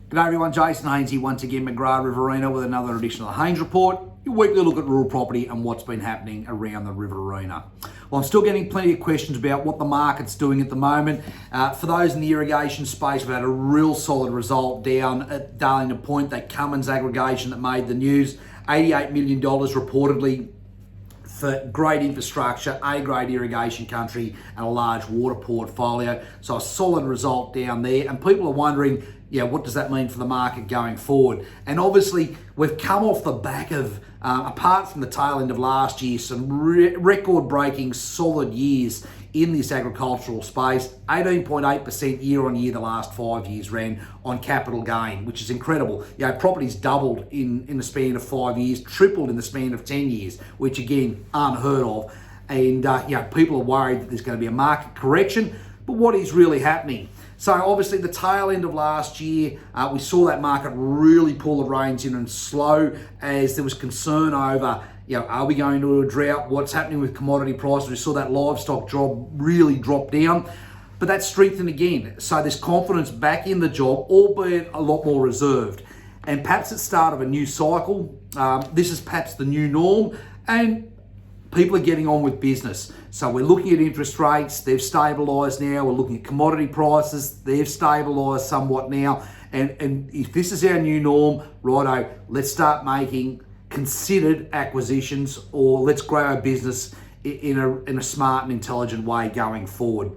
G'day everyone, Jason Haines here once again, McGrath Riverina with another edition of the Haines Report, your weekly look at rural property and what's been happening around the Riverina. Well, I'm still getting plenty of questions about what the market's doing at the moment. For those in the irrigation space, we've had a real solid result down at Darlington Point, that Cummins aggregation that made the news, $88 million reportedly for great infrastructure, A-grade irrigation country and a large water portfolio. So a solid result down there. And people are wondering, what does that mean for the market going forward? And obviously, we've come off the back of, apart from the tail end of last year, some record-breaking solid years in this agricultural space. 18.8% year on year the last 5 years ran on capital gain, which is incredible. Properties doubled in the span of 5 years, tripled in the span of 10 years, which again, unheard of. And people are worried that there's going to be a market correction, but what is really happening? So obviously the tail end of last year, we saw that market really pull the reins in and slow as there was concern over, are we going to a drought? What's happening with commodity prices? We saw that livestock job really drop down, but that's strengthened again. So there's confidence back in the job, albeit a lot more reserved. And perhaps at the start of a new cycle, this is perhaps the new norm, and people are getting on with business. So we're looking at interest rates, they've stabilised now. We're looking at commodity prices, they've stabilised somewhat now. And if this is our new norm, righto, let's start making considered acquisitions, or let's grow our business in a smart and intelligent way going forward.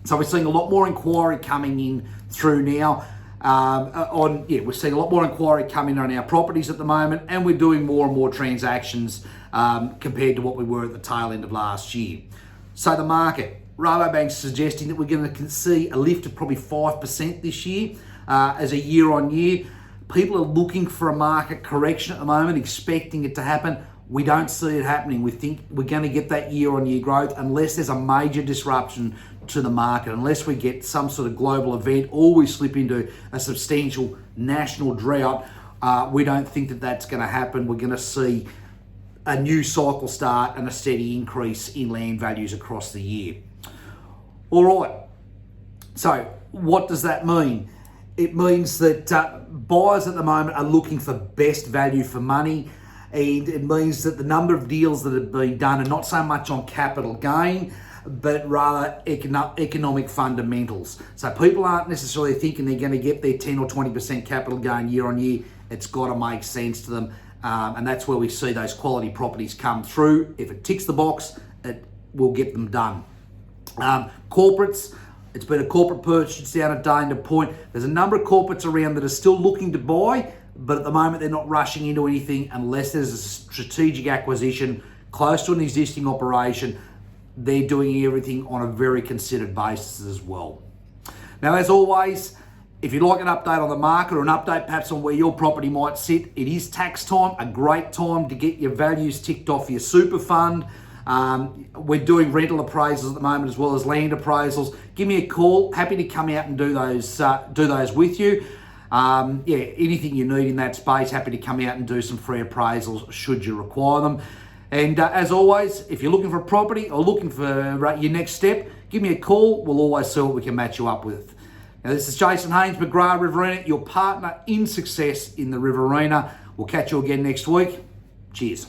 So we're seeing a lot more inquiry coming in through now. We're seeing a lot more inquiry coming on our properties at the moment, and we're doing more and more transactions compared to what we were at the tail end of last year. So the market, Rabobank's suggesting that we're going to see a lift of probably 5% this year as a year on year. People are looking for a market correction at the moment, expecting it to happen. We don't see it happening. We think we're going to get that year-on-year growth unless there's a major disruption to the market, unless we get some sort of global event or we slip into a substantial national drought. We don't think that that's going to happen. We're going to see a new cycle start and a steady increase in land values across the year. All right, so what does that mean? It means that buyers at the moment are looking for best value for money, and it means that the number of deals that have been done are not so much on capital gain, but rather economic fundamentals. So people aren't necessarily thinking they're going to get their 10 or 20% capital gain year on year. It's got to make sense to them, and that's where we see those quality properties come through. If it ticks the box, it will get them done. Corporates, it's been a corporate purchase down at Darlington Point. There's a number of corporates around that are still looking to buy, but at the moment they're not rushing into anything unless there's a strategic acquisition close to an existing operation. They're doing everything on a very considered basis as well. Now, as always, if you'd like an update on the market or an update perhaps on where your property might sit, it is tax time, a great time to get your values ticked off your super fund. We're doing rental appraisals at the moment as well as land appraisals. Give me a call. Happy to come out and do those with you. Anything you need in that space, happy to come out and do some free appraisals should you require them. And as always, if you're looking for a property or looking for your next step, give me a call. We'll always see what we can match you up with. Now, this is Jason Haines, McGrath Riverina, your partner in success in the Riverina. We'll catch you again next week. Cheers.